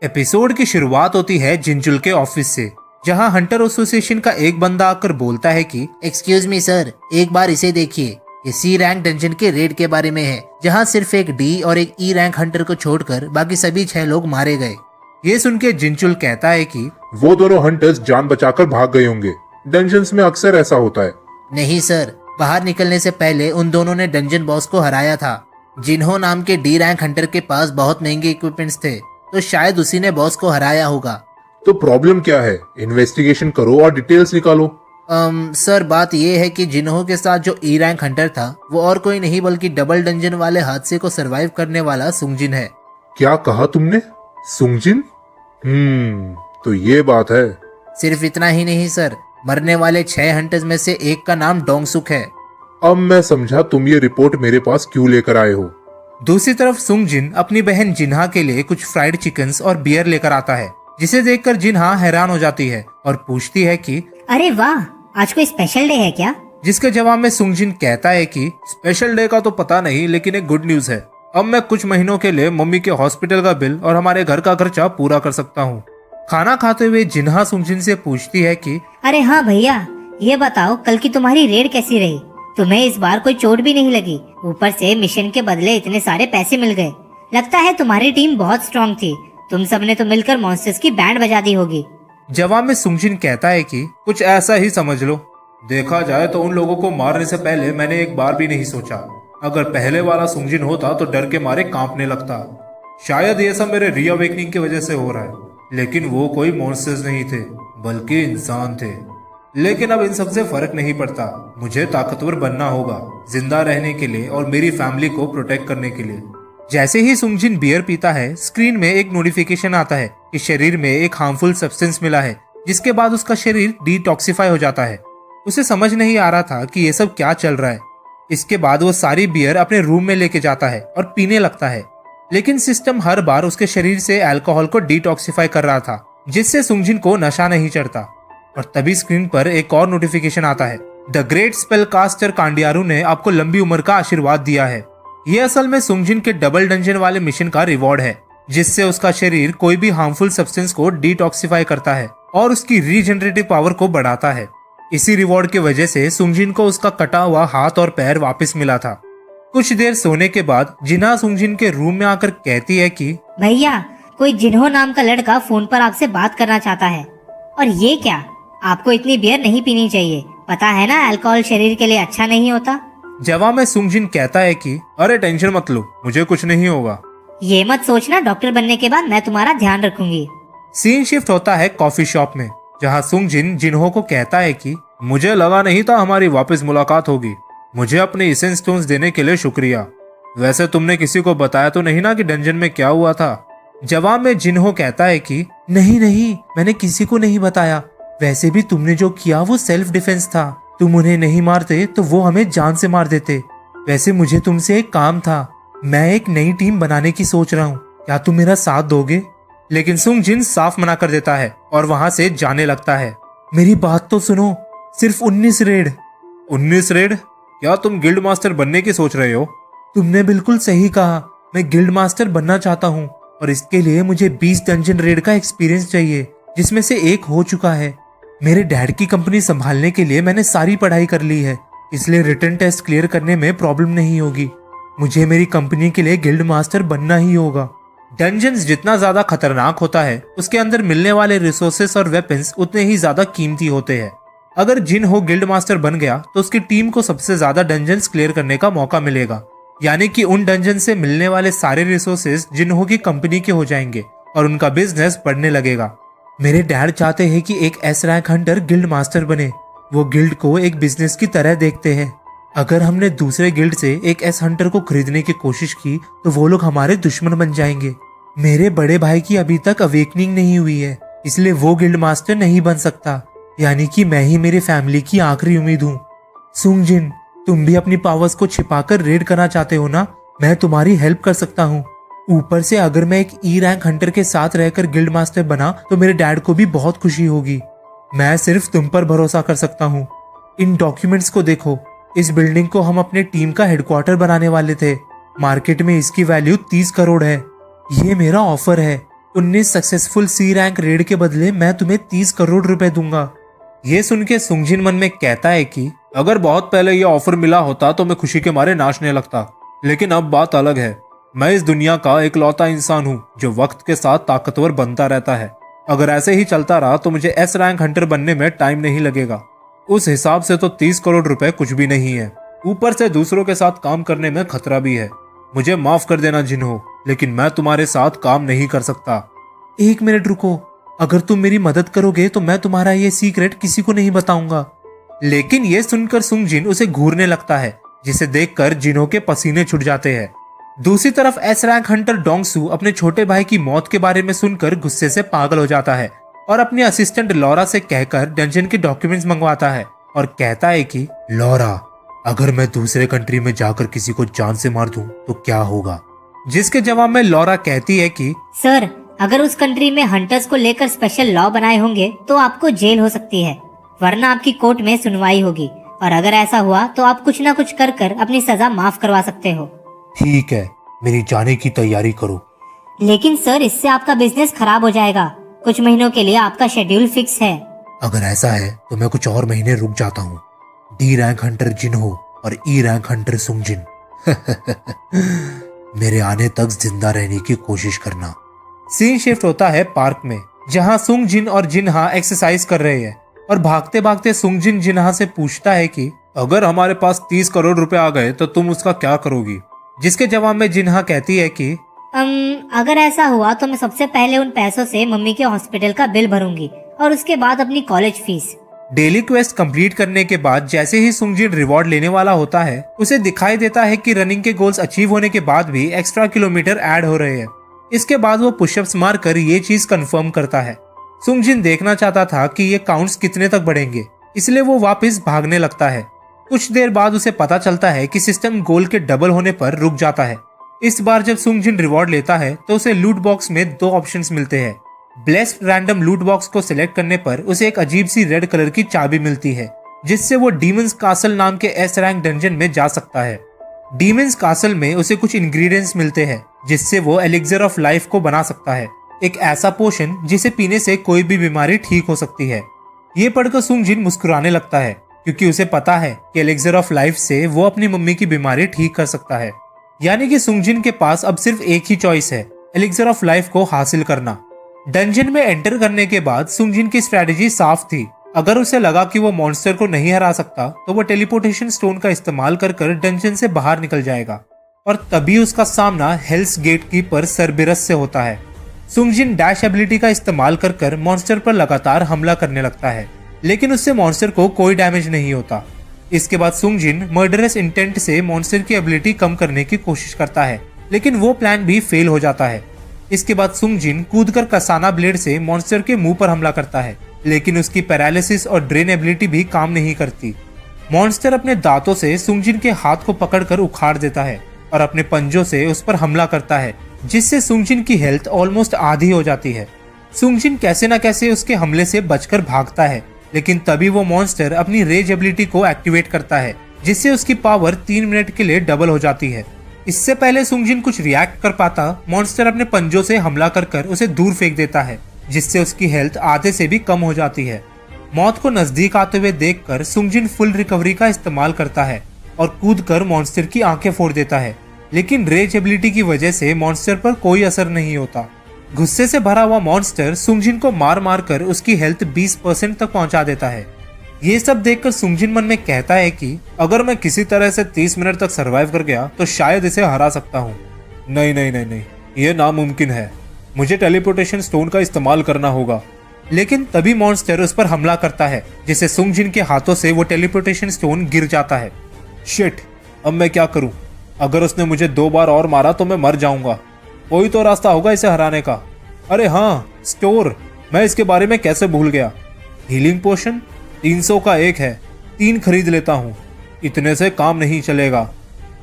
Episode की शुरुआत होती है जिनचुल के ऑफिस से, जहां हंटर एसोसिएशन का एक बंदा आकर बोलता है कि एक्सक्यूज मी सर, एक बार इसे देखिए। ये सी रैंक डंजन के रेड के बारे में है, जहां सिर्फ एक डी और एक ई रैंक हंटर को छोड़कर बाकी सभी 6 लोग मारे गए। ये सुन के जिनचुल कहता है कि वो दोनों हंटर्स जान बचाकर भाग गए होंगे। डंजन्स में अक्सर ऐसा होता है। नहीं सर, बाहर निकलने से पहले उन दोनों ने डंजन बॉस को हराया था। जिन्हो नाम के डी रैंक हंटर के पास बहुत महंगे इक्विपमेंट्स थे, तो शायद उसी ने बॉस को हराया होगा। तो प्रॉब्लम क्या है? इन्वेस्टिगेशन करो और डिटेल्स निकालो। सर बात ये है कि जिन्हो के साथ जो ई रैंक हंटर था वो और कोई नहीं बल्कि डबल डंजन वाले हादसे को सरवाइव करने वाला सुंगजिन है। क्या कहा तुमने? सुंगजिन? तो ये बात है। सिर्फ इतना ही नहीं सर, मरने वाले 6 हंटर्स में से एक का नाम डोंगसुक है। अब मैं समझा तुम ये रिपोर्ट मेरे पास क्यों लेकर आए हो। दूसरी तरफ सुंगजिन अपनी बहन जिन्हा के लिए कुछ फ्राइड चिकन्स और बियर लेकर आता है, जिसे देखकर जिन्हा हैरान हो जाती है और पूछती है कि अरे वाह, आज कोई स्पेशल डे है क्या? जिसके जवाब में सुंगजिन कहता है कि स्पेशल डे का तो पता नहीं, लेकिन एक गुड न्यूज है। अब मैं कुछ महीनों के लिए मम्मी के हॉस्पिटल का बिल और हमारे घर का खर्चा पूरा कर सकता हूँ। खाना खाते हुए जिन्हा सुंगजिन से पूछती है कि अरे हाँ भैया, ये बताओ कल की तुम्हारी रेड कैसी रही? तुम्हें इस बार कोई चोट भी नहीं लगी, ऊपर से मिशन के बदले इतने सारे पैसे मिल गए। लगता है तुम्हारी टीम बहुत स्ट्रांग थी। तुम सबने तो मिलकर मॉन्स्टर्स की बैंड बजा दी होगी। जवाब में सुंगजिन कहता है कि कुछ ऐसा ही समझ लो। देखा जाए तो उन लोगों को मारने से पहले मैंने एक बार भी नहीं सोचा। अगर पहले वाला सुंगजिन होता तो डर के मारे कांपने लगता। शायद ये सब मेरे रीअवेकनिंग की वजह से हो रहा है, लेकिन वो कोई मॉन्स्टर्स नहीं थे बल्कि इंसान थे। लेकिन अब इन सब से फर्क नहीं पड़ता। मुझे ताकतवर बनना होगा, जिंदा रहने के लिए और मेरी फैमिली को प्रोटेक्ट करने के लिए। जैसे ही सुंगजिन बियर पीता है, स्क्रीन में एक नोटिफिकेशन आता है कि शरीर में एक हार्मफुल सब्सटेंस मिला है, जिसके बाद उसका शरीर डिटॉक्सिफाई हो जाता है। उसे समझ नहीं आ रहा था कि ये सब क्या चल रहा है। इसके बाद वो सारी बियर अपने रूम में लेके जाता है और पीने लगता है, लेकिन सिस्टम हर बार उसके शरीर से अल्कोहल को डिटॉक्सिफाई कर रहा था, जिससे सुंगजिन को नशा नहीं चढ़ता। और तभी स्क्रीन पर एक और नोटिफिकेशन आता है, द ग्रेट स्पेल कास्टर कांडियारू ने आपको लंबी उम्र का आशीर्वाद दिया है। ये असल में सुंगजिन के डबल डंजन वाले मिशन का रिवॉर्ड है, जिससे उसका शरीर कोई भी हार्मफुल सब्सटेंस को डिटॉक्सिफाई करता है और उसकी रीजनरेटिव पावर को बढ़ाता है। इसी रिवॉर्ड की वजह से सुंगजिन को उसका कटा हुआ हाथ और पैर वापस मिला था। कुछ देर सोने के बाद जिन्हा सुंगजिन के रूम में आकर कहती है कि भैया, कोई जिन्हो नाम का लड़का फोन पर आपसे बात करना चाहता है। और ये क्या? आपको इतनी बियर नहीं पीनी चाहिए, पता है ना अल्कोहल शरीर के लिए अच्छा नहीं होता। जवाब में सुंगजिन कहता है कि अरे टेंशन मत लो, मुझे कुछ नहीं होगा। ये मत सोचना, डॉक्टर बनने के बाद मैं तुम्हारा ध्यान रखूंगी। सीन शिफ्ट होता है कॉफी शॉप में, जहां सुंगजिन जिन्हो को कहता है कि मुझे लगा नहीं था हमारी वापस मुलाकात होगी। मुझे अपने इसेंस स्टोन्स देने के लिए शुक्रिया। वैसे तुमने किसी को बताया तो नहीं ना कि डंजन में क्या हुआ था? जवाब में जिन्हो कहता है कि नहीं नहीं, मैंने किसी को नहीं बताया। वैसे भी तुमने जो किया वो सेल्फ डिफेंस था। तुम उन्हें नहीं मारते तो वो हमें जान से मार देते। वैसे मुझे तुमसे एक काम था, मैं एक नई टीम बनाने की सोच रहा हूँ, क्या तुम मेरा साथ दोगे? लेकिन सुंगजिन साफ मना कर देता है और वहां से जाने लगता है। मेरी बात तो सुनो, सिर्फ 19 रेड। 19 रेड? क्या तुम गिल्ड मास्टर बनने की सोच रहे हो? तुमने बिल्कुल सही कहा, मैं गिल्ड मास्टर बनना चाहता हूँ और इसके लिए मुझे 20 डंजन रेड का एक्सपीरियंस चाहिए, जिसमें से एक हो चुका है। मेरे डैड की कंपनी संभालने के लिए मैंने सारी पढ़ाई कर ली है, इसलिए रिटन टेस्ट क्लियर करने में प्रॉब्लम नहीं होगी। मुझे मेरी कंपनी के लिए गिल्ड मास्टर बनना ही होगा। डंजन्स जितना ज्यादा खतरनाक होता है, उसके अंदर मिलने वाले रिसोर्सेस और वेपन्स उतने ही ज्यादा कीमती होते हैं। अगर जिन्हो गिल्ड मास्टर बन गया तो उसकी टीम को सबसे ज्यादा डंजन्स क्लियर करने का मौका मिलेगा, यानी कि उन डंजन से मिलने वाले सारे रिसोर्सेस जिन्हो की कंपनी के हो जाएंगे और उनका बिजनेस बढ़ने लगेगा। मेरे डैड चाहते हैं कि एक S rank Hunter guild master बने। वो गिल्ड को एक बिजनेस की तरह देखते हैं। अगर हमने दूसरे गिल्ड से एक एस हंटर को खरीदने की कोशिश की तो वो लोग हमारे दुश्मन बन जाएंगे। मेरे बड़े भाई की अभी तक अवेकनिंग नहीं हुई है, इसलिए वो गिल्ड मास्टर नहीं बन सकता, यानी कि मैं ही मेरी फैमिली की आखिरी उम्मीद हूँ। सुंगजिन, तुम भी अपनी पावर्स को छिपाकर रेड करना चाहते हो ना? मैं तुम्हारी हेल्प कर सकता हूँ। ऊपर से अगर मैं एक ई रैंक हंटर के साथ रहकर गिल्ड मास्टर बना तो मेरे डैड को भी बहुत खुशी होगी। मैं सिर्फ तुम पर भरोसा कर सकता हूँ। इन डॉक्यूमेंट्स को देखो, इस बिल्डिंग को हम अपने टीम का हेडक्वार्टर बनाने वाले थे। मार्केट में इसकी वैल्यू 30 करोड़ है। ये मेरा ऑफर है। 19 सक्सेसफुल सी रैंक रेड के बदले मैं तुम्हें 30 करोड़ रुपए दूंगा। ये सुन के सुंगजिन मन में कहता है कि अगर बहुत पहले ये ऑफर मिला होता तो मैं खुशी के मारे नाचने लगता, लेकिन अब बात अलग है। मैं इस दुनिया का इकलौता इंसान हूँ जो वक्त के साथ ताकतवर बनता रहता है। अगर ऐसे ही चलता रहा तो मुझे एस रैंक हंटर बनने में टाइम नहीं लगेगा। उस हिसाब से तो 30 करोड़ रुपए कुछ भी नहीं है। ऊपर से दूसरों के साथ काम करने में खतरा भी है। मुझे माफ कर देना जिन्हो, लेकिन मैं तुम्हारे साथ काम नहीं कर सकता। 1 मिनट रुको, अगर तुम मेरी मदद करोगे तो मैं तुम्हारा ये सीक्रेट किसी को नहीं बताऊंगा। लेकिन ये सुनकर सुंगजिन उसे घूरने लगता है, जिसे देखकर जिन्हो के पसीने छूट जाते हैं। दूसरी तरफ एस रैंक हंटर डोंगसू अपने छोटे भाई की मौत के बारे में सुनकर गुस्से से पागल हो जाता है और अपनी असिस्टेंट लॉरा से कहकर डंजन के डॉक्यूमेंट्स मंगवाता है और कहता है कि लॉरा, अगर मैं दूसरे कंट्री में जाकर किसी को जान से मार दूं तो क्या होगा? जिसके जवाब में लॉरा कहती है कि सर, अगर उस कंट्री में हंटर्स को लेकर स्पेशल लॉ बनाए होंगे तो आपको जेल हो सकती है, वरना आपकी कोर्ट में सुनवाई होगी, और अगर ऐसा हुआ तो आप कुछ न कुछ कर कर अपनी सजा माफ करवा सकते हो। ठीक है, मेरी जाने की तैयारी करो। लेकिन सर, इससे आपका बिजनेस खराब हो जाएगा। कुछ महीनों के लिए आपका शेड्यूल फिक्स है। अगर ऐसा है तो मैं कुछ और महीने रुक जाता हूँ। डी रैंक हंटर जिन्हो और ई रैंक हंटर सुंगजिन मेरे आने तक जिंदा रहने की कोशिश करना। सीन शिफ्ट होता है पार्क में, जहाँ सुंगजिन और जिन्हा एक्सरसाइज कर रहे हैं और भागते भागते सुंगजिन जिन्हा से पूछता है कि अगर हमारे पास 30 करोड़ रुपए आ गए तो तुम उसका क्या करोगी? जिसके जवाब में जिन्हा कहती है कि अगर ऐसा हुआ तो मैं सबसे पहले उन पैसों से मम्मी के हॉस्पिटल का बिल भरूंगी और उसके बाद अपनी college fees. Daily quest complete करने के बाद जैसे ही सुंगजिन रिवॉर्ड लेने वाला होता है, उसे दिखाई देता है कि रनिंग के गोल्स अचीव होने के बाद भी एक्स्ट्रा किलोमीटर ऐड हो रहे हैं। इसके बाद वो पुशअप्स मारकर ये चीज कंफर्म करता है। सुंगजिन देखना चाहता था कि ये काउंट्स कितने तक बढ़ेंगे, इसलिए वो वापस भागने लगता है। कुछ देर बाद उसे पता चलता है कि सिस्टम गोल के डबल होने पर रुक जाता है। इस बार जब सुंगजिन रिवॉर्ड लेता है तो उसे लूट बॉक्स में 2 ऑप्शंस मिलते हैं। ब्लेस्ड रैंडम लूट बॉक्स को सिलेक्ट करने पर उसे एक अजीब सी रेड कलर की चाबी मिलती है, जिससे वो डीमंस कासल नाम के एस रैंक डंजन में जा सकता है। डीमंस कासल में उसे कुछ इंग्रेडिएंट्स मिलते हैं जिससे वो एलिक्सर ऑफ लाइफ को बना सकता है, एक ऐसा पोशन जिसे पीने से कोई भी बीमारी ठीक हो सकती है। ये पढ़कर सुंगजिन मुस्कुराने लगता है, क्योंकि उसे पता है कि एलिक्सर ऑफ लाइफ से वो अपनी मम्मी की बीमारी ठीक कर सकता है। यानी कि सुंगजिन के पास अब सिर्फ एक ही चॉइस है, एलिक्सर ऑफ लाइफ को हासिल करना। डंजन में एंटर करने के बाद सुंगजिन की स्ट्रेटेजी साफ थी। अगर उसे लगा कि वो मॉन्स्टर को नहीं हरा सकता तो वो टेलीपोर्टेशन स्टोन का इस्तेमाल कर डंजन से बाहर निकल जाएगा, और तभी उसका सामना हेल्स गेट कीपर सर्बिरस से होता है। सुंगजिन डैश एबिलिटी का इस्तेमाल कर मॉन्स्टर पर लगातार हमला करने लगता है, लेकिन उससे मॉन्स्टर को कोई डैमेज नहीं होता। इसके बाद सुंगजिन मर्डरस इंटेंट से मॉन्स्टर की एबिलिटी कम करने की कोशिश करता है, लेकिन वो प्लान भी फेल हो जाता है। इसके बाद सुंगजिन कूदकर कसाना ब्लेड से मॉन्स्टर के मुंह पर हमला करता है, लेकिन उसकी पैरालिसिस और ड्रेन एबिलिटी भी काम नहीं करती। मॉन्स्टर अपने दांतों से सुंगजिन के हाथ को पकड़कर उखाड़ देता है और अपने पंजों से उस पर हमला करता है, जिससे सुंगजिन की हेल्थ ऑलमोस्ट आधी हो जाती है। सुंगजिन कैसे न कैसे उसके हमले से बचकर भागता है, लेकिन तभी वो मॉन्स्टर अपनी रेज एबिलिटी को एक्टिवेट करता है, जिससे उसकी पावर 3 मिनट के लिए डबल हो जाती है। इससे पहले सुंगजिन कुछ रिएक्ट कर पाता, मॉन्स्टर अपने पंजों से हमला कर उसे दूर फेंक देता है, जिससे उसकी हेल्थ आधे से भी कम हो जाती है। मौत को नजदीक आते हुए देखकर सुंगजिन फुल रिकवरी का इस्तेमाल करता है और कूदकर मॉन्स्टर की आंखें फोड़ देता है, लेकिन रेज एबिलिटी की वजह से मॉन्स्टर पर कोई असर नहीं होता। गुस्से से भरा हुआ मॉन्स्टर सुंगजिन को मार मार कर उसकी हेल्थ 20% तक पहुंचा देता है। ये सब देखकर सुंगजिन मन में कहता है कि अगर मैं किसी तरह से 30 मिनट तक सरवाइव कर गया तो शायद इसे हरा सकता हूँ। नहीं नहीं नहीं नहीं, ये नामुमकिन है। मुझे टेलीपोर्टेशन स्टोन का इस्तेमाल करना होगा। लेकिन तभी मॉन्स्टर उस पर हमला करता है, जिससे सुंगजिन के हाथों से वो टेलीपोर्टेशन स्टोन गिर जाता है। शिट, अब मैं क्या करूं? अगर उसने मुझे 2 बार और मारा तो मैं मर जाऊंगा। कोई तो रास्ता होगा इसे हराने का। अरे हाँ, स्टोर, मैं इसके बारे में कैसे भूल गया। हीलिंग पोशन 300 का एक है, 3 खरीद लेता हूँ। इतने से काम नहीं चलेगा।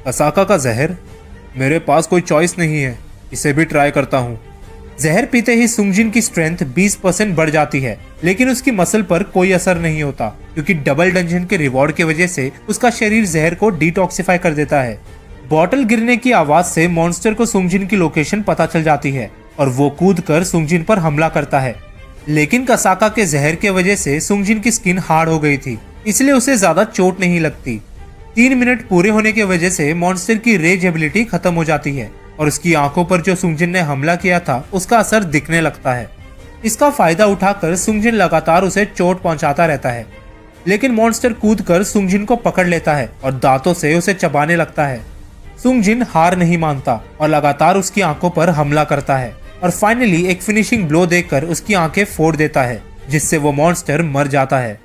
कसाका का जहर, मेरे पास कोई चॉइस नहीं है, इसे भी ट्राई करता हूँ। जहर पीते ही सुंगजिन की स्ट्रेंथ 20% बढ़ जाती है, लेकिन उसकी मसल पर कोई असर नहीं होता, क्योंकि डबल डंजन के रिवॉर्ड की वजह से उसका शरीर जहर को डिटॉक्सिफाई कर देता है। बॉटल गिरने की आवाज से मॉन्स्टर को सुंगजिन की लोकेशन पता चल जाती है, और वो कूद कर सुंगजिन पर हमला करता है। लेकिन कसाका के जहर के वजह से सुंगजिन की स्किन हार्ड हो गई थी, इसलिए उसे ज्यादा चोट नहीं लगती। 3 मिनट पूरे होने की वजह से मॉन्स्टर की रेज एबिलिटी खत्म हो जाती है और उसकी आंखों पर जो सुंगजिन ने हमला किया था उसका असर दिखने लगता है। इसका फायदा उठाकर सुंगजिन लगातार उसे चोट पहुंचाता रहता है, लेकिन मॉन्स्टर कूदकर सुंगजिन को पकड़ लेता है और दांतों से उसे चबाने लगता है। सुंगजिन हार नहीं मानता और लगातार उसकी आंखों पर हमला करता है और फाइनली एक फिनिशिंग ब्लो देकर उसकी आंखें फोड़ देता है, जिससे वो मॉन्स्टर मर जाता है।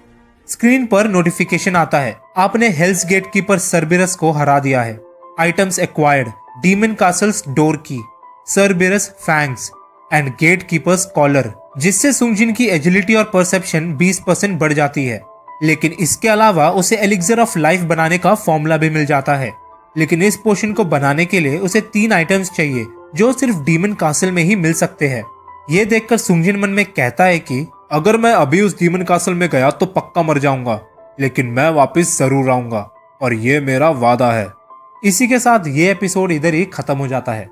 स्क्रीन पर नोटिफिकेशन आता है, आपने हेल्स गेट कीपर सर्बिरस को हरा दिया है। Items acquired, demon castle's door की, Cerberus fangs and gate keeper's collar, जिससे सुंगजिन की एजिलिटी और परसेप्शन 20% बढ़ जाती है। लेकिन इसके अलावा उसे एलिक्सर ऑफ लाइफ बनाने का फॉर्मूला भी मिल जाता है। लेकिन इस पोशन को बनाने के लिए उसे 3 आइटम्स चाहिए जो सिर्फ डीमन कासल में ही मिल सकते हैं। ये देखकर सुंगजिन मन में कहता है कि अगर मैं अभी उस डीमन कासल में गया तो पक्का मर जाऊंगा, लेकिन मैं वापस जरूर आऊंगा और ये मेरा वादा है। इसी के साथ ये एपिसोड इधर ही खत्म हो जाता है।